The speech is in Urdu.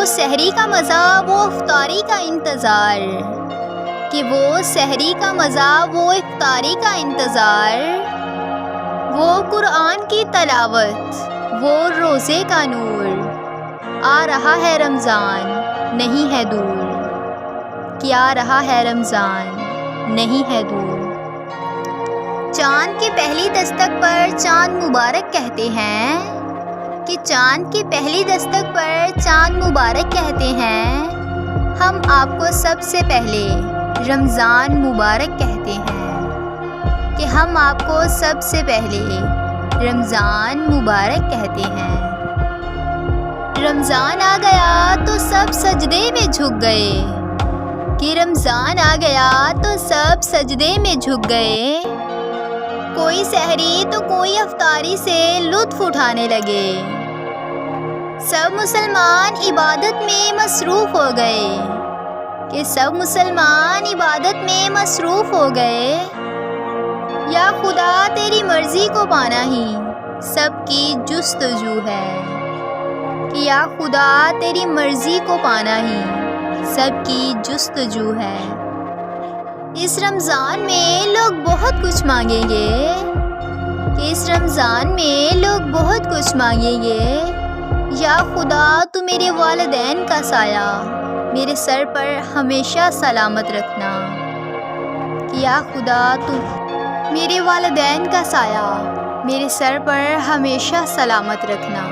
وہ سحری کا مزہ وہ افطاری کا انتظار، کہ وہ سحری کا مزہ وہ افطاری کا انتظار، وہ قرآن کی تلاوت وہ روزے کا نور، آ رہا ہے رمضان نہیں ہے دور، کہ آ رہا ہے رمضان نہیں ہے دور۔ چاند کی پہلی دستک پر چاند مبارک کہتے ہیں، کہ چاند کی پہلی دستک پر چاند مبارک کہتے ہیں، ہم آپ کو سب سے پہلے رمضان مبارک کہتے ہیں، کہ ہم آپ کو سب سے پہلے رمضان مبارک کہتے ہیں۔ رمضان آ گیا تو سب سجدے میں جھک گئے، کہ رمضان آ گیا تو سب سجدے میں جھک گئے، کوئی سحری تو کوئی افطاری سے لطف اٹھانے لگے، سب مسلمان عبادت میں مصروف ہو گئے، کہ سب مسلمان عبادت میں مصروف ہو گئے، یا خدا تیری مرضی کو پانا ہی سب کی جستجو ہے، کہ یا خدا تیری مرضی کو پانا ہی سب کی جستجو ہے۔ اس رمضان میں لوگ بہت کچھ مانگیں گے، کہ اس رمضان میں لوگ بہت کچھ مانگیں گے، یا خدا تو میرے والدین کا سایہ میرے سر پر ہمیشہ سلامت رکھنا، کہ یا خدا تو میرے والدین کا سایہ میرے سر پر ہمیشہ سلامت رکھنا۔